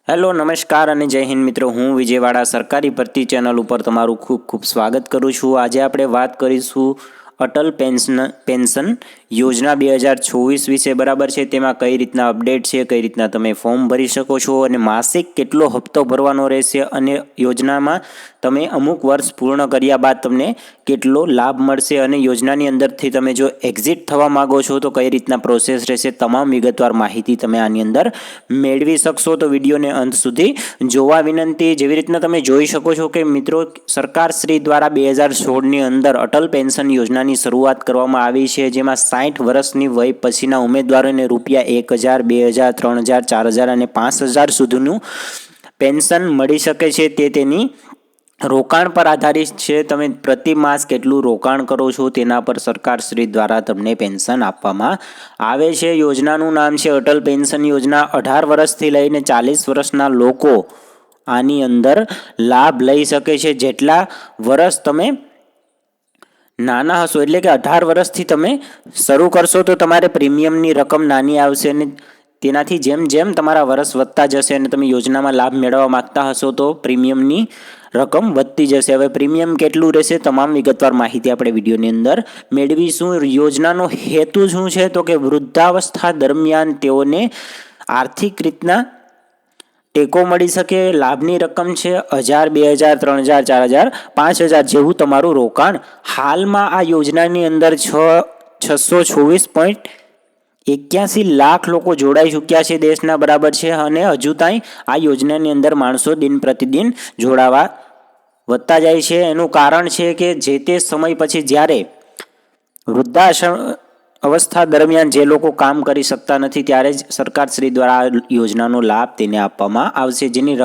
Hello નમસ્કાર અને જય હિન્દ મિત્રો, હું વિજયવાડા સરકારી ભરતી ચેનલ ઉપર તમારું ખૂબ ખૂબ સ્વાગત કરું છું। આજે આપણે વાત કરીશું અટલ પેન્શન યોજના 2024 વિશે, બરાબર છે। તેમાં કઈ રીતના અપડેટ છે, કઈ રીતના તમે ફોર્મ ભરી શકો છો અને માસિક કેટલો હપ્તો ભરવાનો રહેશે અને યોજનામાં તમે અમુક વર્ષ પૂર્ણ કર્યા બાદ તમને કેટલો લાભ મળશે અને યોજનાની અંદરથી તમે જો એક્ઝિટ થવા માંગો છો તો કઈ રીતના પ્રોસેસ રહેશે, તમામ વિગતવાર માહિતી તમે આની અંદર મેળવી શકશો। તો વિડીયોને અંત સુધી જોવા વિનંતી। જેવી રીતના તમે જોઈ શકો છો કે મિત્રો, સરકાર શ્રી દ્વારા 2016ની અંદર અટલ પેન્શન યોજનાની શરૂઆત કરવામાં આવી છે, જેમાં 60 વર્ષની વય પછીના ઉમેદવારોને રૂપિયા 1000, 2000, 3000, 4000 અને 5000 સુધીનું પેન્શન મળી શકે છે। તે તેની રોકાણ પર આધારિત છે। તમે પ્રતિ માસ કેટલું રોકાણ કરો છો તેના પર સરકાર શ્રી દ્વારા તમને પેન્શન આપવામાં આવે છે। યોજનાનું નામ છે અટલ પેન્શન યોજના। 18 વર્ષથી લઈને 40 વર્ષના લોકો આની અંદર લાભ લઈ શકે છે। જેટલા વર્ષ તમે નાના હશો, એટલે કે 18 વર્ષથી તમે શરૂ કરશો તો તમારે પ્રીમિયમની રકમ નાની આવશે અને તેનાથી જેમ જેમ તમારા વર્ષ વધતા જશે અને તમે યોજનામાં લાભ મેળવવા માંગતા હશો તો પ્રીમિયમની રકમ વધતી જશે। હવે પ્રીમિયમ કેટલું રહેશે, તમામ વિગતવાર માહિતી આપણે વિડીયોની અંદર મેળવીશું। યોજનાનો હેતુ શું છે તો કે વૃદ્ધાવસ્થા દરમિયાન તેઓને આર્થિક રીતના ટેકો મળી શકે। લાભની રકમ છે 1000, 2000, 3000, 4000, 5000 જેવું તમારું રોકાણ। હાલમાં આ યોજનાની અંદર 624.81 લાખ લોકો જોડાઈ ચૂક્યા છે દેશના, બરાબર છે। અને હજુ તાઈ આ યોજનાની અંદર માણસો દિન પ્રતિદિન જોડાવા વધતા જાય છે। એનું કારણ છે કે જે તે સમય પછી જ્યારે વૃદ્ધાશ્રમ અવસ્થા દરમિયાન જે લોકો કામ કરી શકતા નથી ત્યારે જ સરકાર શ્રી દ્વારા આ યોજનાનો લાભ તેને આપવામાં આવશે, જેની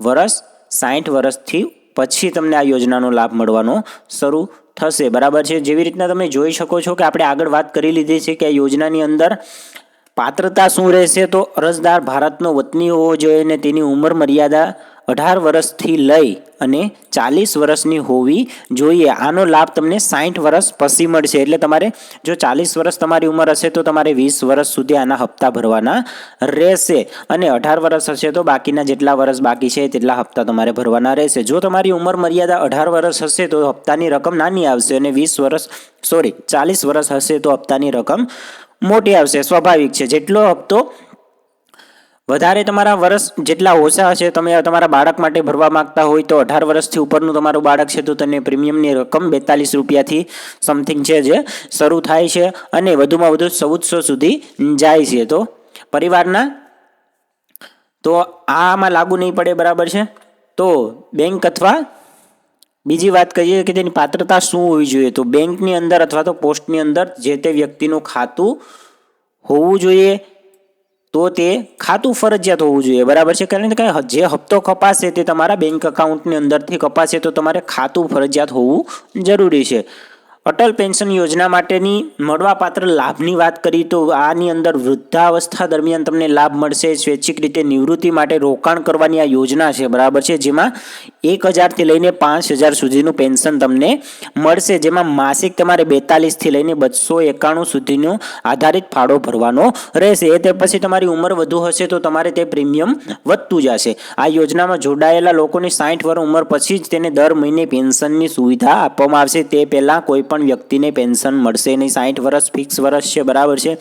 વર્ષ 60 વર્ષથી પછી તમને આ યોજનાનો લાભ મળવાનો શરૂ થશે, બરાબર છે। જેવી રીતના તમે જોઈ શકો છો કે આપણે આગળ વાત કરી લીધી છે કે આ યોજનાની અંદર પાત્રતા શું રહેશે, તો અરજદાર ભારતનો વતની હોવો જોઈએ અને તેની ઉંમર મર્યાદા 18 વર્ષથી લઈ અને 40 વર્ષની હોવી જોઈએ। આનો લાભ તમને 60 વર્ષ પછી મળશે, એટલે તમારે જો 40 વર્ષ તમારી ઉંમર હશે તો તમારે 20 વર્ષ સુધી આના હપ્તા ભરવાના રહેશે અને 18 વર્ષ હશે તો બાકીના જેટલા વર્ષ બાકી છે તેટલા હપ્તા તમારે ભરવાના રહેશે। જો તમારી ઉંમર મર્યાદા 18 વર્ષ હશે તો હપ્તાની રકમ નાની આવશે અને 40 વર્ષ હશે તો હપ્તાની રકમ મોટી આવશે, સ્વાભાવિક છે। જેટલો હપ્તો વધારે તમારા વર્ષ જેટલા ઓછા હશે, તમે તમારા બાળક માટે ભરવા માંગતા હોય તો 18 વર્ષથી ઉપરનું તમારું બાળક છે તો તેને પ્રીમિયમની રકમ 42 રૂપિયાથી સમથિંગ છે જે શરૂ થાય છે અને વધુમાં વધુ 1400 સુધી જાય છે। તો પરિવારના તો આમાં લાગુ નહીં પડે, બરાબર છે। તો બેંક અથવા બીજી વાત કરીએ કે તેની પાત્રતા શું હોવી જોઈએ, તો બેંકની અંદર અથવા તો પોસ્ટની અંદર જે તે વ્યક્તિનું ખાતું હોવું જોઈએ, તો તે ખાતું ફરજિયાત હોવું જોઈએ, બરાબર છે। કારણ કે જે હપ્તો કપાશે તે તમારા બેંક એકાઉન્ટની અંદરથી કપાશે તો તમારે ખાતું ફરજિયાત હોવું જરૂરી છે। અટલ પેન્શન યોજના માટેની મળવાપાત્ર લાભની વાત કરીએ તો આની અંદર વૃદ્ધાવસ્થા દરમિયાન તમને લાભ મળશે। સ્વૈચ્છિક રીતે નિવૃત્તિ માટે રોકાણ કરવાની આ યોજના છે, બરાબર છે, જેમાં 1000 થી લઈને 5000 સુધીનું પેન્શન તમને મળશે, જેમાં માસિક તમારે 42 થી લઈને 291 સુધીનો આધારિત ફાળો ભરવાનો રહેશે। એ તે પછી તમારી ઉંમર વધુ હશે તો તમારે તે પ્રીમિયમ વધતું જશે। આ યોજનામાં જોડાયેલા લોકોની 60 વર્ષ ઉંમર પછી જ તેને દર મહિને પેન્શનની સુવિધા આપવામાં આવશે। તે પહેલાં કોઈ પણ વ્યક્તિને પેન્શન મળશે નહીં। 60 વર્ષ ફિક્સ વર્ષ છે, બરાબર છે।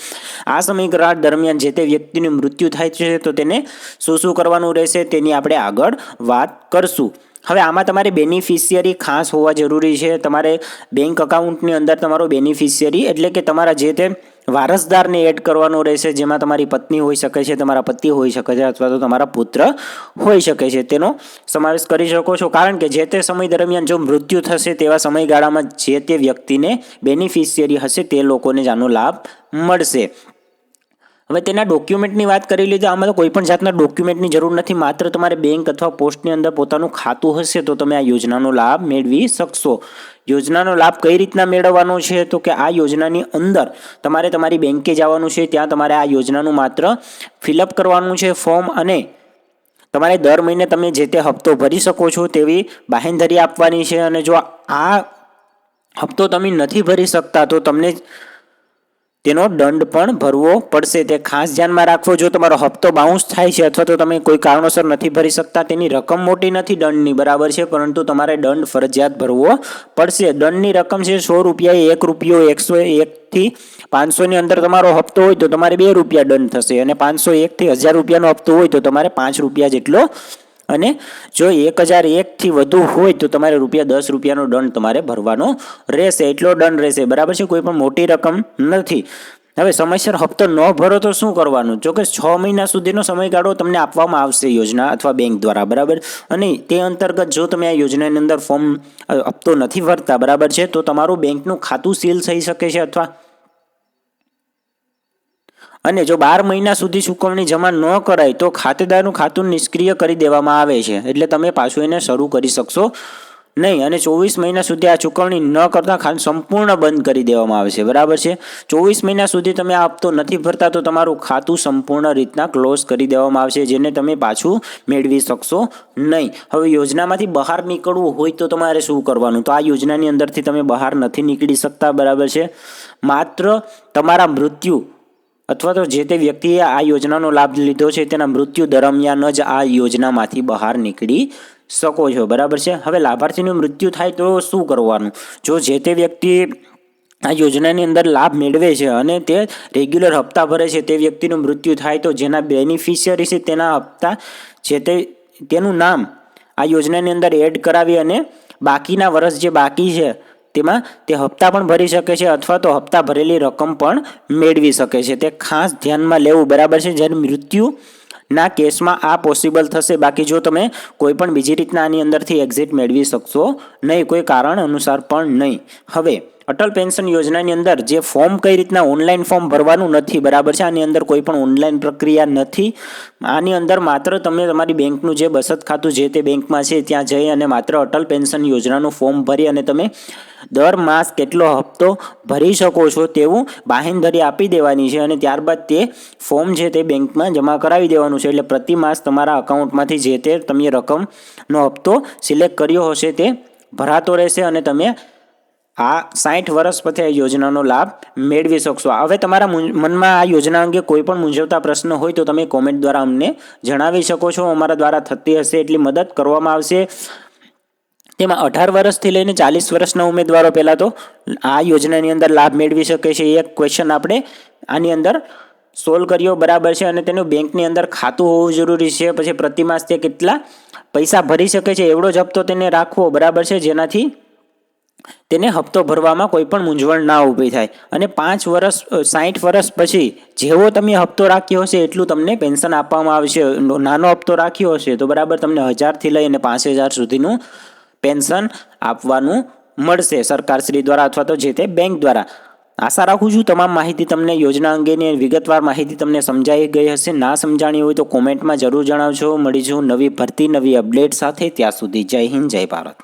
આ સમયગાળા દરમિયાન જે તે વ્યક્તિનું મૃત્યુ થાય છે તો તેને શું કરવાનું રહેશે તેની આપણે આગળ વાત કરશું। હવે આમાં તમારે બેનિફિશિયરી ખાસ હોવા જરૂરી છે। તમારે બેંક એકાઉન્ટની અંદર તમારો બેનિફિશિયરી એટલે કે તમારા જે તે વારસદારને એડ કરવાનો રહેશે, જેમાં તમારી પત્ની હોઈ શકે છે, તમારા પતિ હોઈ શકે છે અથવા તો તમારા પુત્ર હોઈ શકે છે, તેનો સમાવેશ કરી શકો છો। કારણ કે જે તે સમય દરમિયાન જો મૃત્યુ થશે તેવા સમયગાળામાં જે તે વ્યક્તિને બેનિફિશિયરી હશે તે લોકોને જ આનો લાભ મળશે। હવે તેના ડોક્યુમેન્ટની વાત કરી લીધી। આમાં તો કોઈ પણ જાતના ડોક્યુમેન્ટની જરૂર નથી, માત્ર તમારે બેંક અથવા પોસ્ટની અંદર પોતાનું ખાતું હશે તો તમે આ યોજનાનો લાભ મેળવી શકશો। યોજનાનો લાભ કઈ રીતના મેળવવાનો છે, તો કે આ યોજનાની અંદર તમારે તમારી બેંકે જવાનું છે, ત્યાં તમારે આ યોજનાનું માત્ર ફિલઅપ કરવાનું છે ફોર્મ અને તમારે દર મહિને તમે જે તે હપ્તો ભરી શકો છો તેવી બાહેંધરી આપવાની છે। અને જો આ હપ્તો તમે નથી ભરી શકતા તો તમને તેનો દંડ પણ ભરવો પડશે. તે ખાસ ધ્યાનમાં રાખવો. જો તમારો હપ્તો બાઉન્સ થાય છે અથવા તો તમે કોઈ કારણોસર નથી ભરી શકતા, તેની રકમ મોટી નથી દંડની, બરાબર છે, પરંતુ તમારે દંડ ફરજિયાત ભરવો પડશે. દંડની રકમ છે 100 રૂપિયા, 1 રૂપિયો, 101 થી 500 ની અંદર તમારો હપ્તો હોય તો તમારે 2 રૂપિયા દંડ થશે, અને 501 થી 1000 રૂપિયાનો હપ્તો હોય તો તમારે 5 રૂપિયા જેટલો, અને જો 1001 થી વધુ હોય તો તમારે ₹10 રૂપિયાનો દંડ તમારે ભરવાનો રહેશે. એટલો દંડ રહેશે, બરાબર છે, કોઈ પણ મોટી રકમ નથી. હવે સમયસર હપ્તો ન ભરો તો શું કરવાનું? જો કે 6 મહિના સુધીનો સમયગાળો તમને આપવામાં આવશે યોજના અથવા બેંક દ્વારા, બરાબર. અને તે અંતર્ગત જો તમે આ યોજનાની અંદર હપ્તો નથી ભરતા, બરાબર છે, તો તમારું બેંકનું ખાતું સીલ થઈ શકે છે, અથવા અને જો 12 મહિના સુધી ચૂકવણી જમા ન કરાય તો ખાતેદારનું ખાતું નિષ્ક્રિય કરી દેવામાં આવે છે. એટલે તમે પાછું એને શરૂ કરી શકશો નહીં. અને 24 મહિના સુધી આ ચૂકવણી ન કરતા ખાતું સંપૂર્ણ બંધ કરી દેવામાં આવે છે, બરાબર છે. 24 મહિના સુધી તમે આ હપ્તો નથી ભરતા તો તમારું ખાતું સંપૂર્ણ રીતના ક્લોઝ કરી દેવામાં આવશે, જેને તમે પાછું મેળવી શકશો નહીં. હવે યોજનામાંથી બહાર નીકળવું હોય તો તમારે શું કરવાનું? તો આ યોજનાની અંદરથી તમે બહાર નથી નીકળી શકતા, બરાબર છે. માત્ર તમારા મૃત્યુ અથવા તો જે તે વ્યક્તિએ આ યોજનાનો લાભ લીધો છે તેના મૃત્યુ દરમિયાન જ આ યોજનામાંથી બહાર નીકળી શકો છો, બરાબર છે. હવે લાભાર્થીનું મૃત્યુ થાય તો શું કરવાનું? જો જે તે વ્યક્તિ આ યોજનાની અંદર લાભ મેળવે છે અને તે રેગ્યુલર હપ્તા ભરે છે, તે વ્યક્તિનું મૃત્યુ થાય તો જેના બેનિફિશિયરી છે તેના હપ્તા તેનું નામ આ યોજનાની અંદર એડ કરાવી અને બાકીના વર્ષ જે બાકી છે તેમાં તે હપ્તા પણ ભરી શકે છે, અથવા તો હપ્તા ભરેલી રકમ પણ મેળવી શકે છે. તે ખાસ ધ્યાનમાં લેવું, બરાબર છે. જ્યારે મૃત્યુના કેસમાં આ પોસિબલ થશે, બાકી જો તમે કોઈ પણ બીજી રીતના આની અંદરથી એક્ઝિટ મેળવી શકશો નહીં, કોઈ કારણ અનુસાર પણ નહીં. હવે અટલ પેન્શન યોજનાની અંદર જે ફોર્મ કઈ રીતના ઓનલાઈન ફોર્મ ભરવાનું નથી, બરાબર છે. આની અંદર કોઈ પણ ઓનલાઈન પ્રક્રિયા નથી. આની અંદર માત્ર તમે તમારી બેંકનું જે બચત ખાતું જે તે બેંકમાં છે ત્યાં જઈ અને માત્ર અટલ પેન્શન યોજનાનું ફોર્મ ભરી અને તમે દર માસ કેટલો હપ્તો ભરી શકો છો તેવું બાહેંધરી આપી દેવાની છે, અને ત્યારબાદ તે ફોર્મ છે તે બેંકમાં જમા કરાવી દેવાનું છે. એટલે પ્રતિ માસ તમારા અકાઉન્ટમાંથી જે તે તમે રકમનો હપ્તો સિલેક્ટ કર્યો હશે તે ભરાતો રહેશે, અને તમે આ 60 વર્ષ પછી આ યોજનાનો લાભ મેળવી શકશો. હવે તમારા મનમાં આ યોજના અંગે કોઈ પણ મૂંઝવતા પ્રશ્ન હોય તો તમે કોમેન્ટ દ્વારા અમને જણાવી શકો છો. અમારા દ્વારા થતી હશે એટલી મદદ કરવામાં આવશે. તેમાં 18 વર્ષથી લઈને 40 વર્ષના ઉમેદવારો પહેલાં તો આ યોજનાની અંદર લાભ મેળવી શકે છે. એક ક્વેશ્ચન આપણે આની અંદર સોલ્વ કર્યો, બરાબર છે, અને તેનું બેંકની અંદર ખાતું હોવું જરૂરી છે. પછી પ્રતિ માસ તે કેટલા પૈસા ભરી શકે છે એવડો જ હપ્તો તેને રાખવો, બરાબર છે, જેનાથી તેને હપ્તો ભરવામાં કોઈ પણ મૂંઝવણ ના ઊભી થાય. અને 5 વર્ષ 60 વર્ષ પછી જેવો તમે હપ્તો રાખ્યો હશે એટલું તમને પેન્શન આપવામાં આવશે. નાનો હપ્તો રાખ્યો હશે તો બરાબર તમને 1000 થી લઈને 5000 સુધીનું પેન્શન આપવાનું મળશે સરકારશ્રી દ્વારા અથવા તો જે તે બેંક દ્વારા. આશા રાખું છું તમામ માહિતી તમને યોજના અંગેની વિગતવાર માહિતી તમને સમજાઈ ગઈ હશે. ના સમજાણી હોય તો કોમેન્ટમાં જરૂર જણાવજો. મળીશું નવી ભરતી નવી અપડેટ સાથે. ત્યાં સુધી જય હિન્દ, જય ભારત.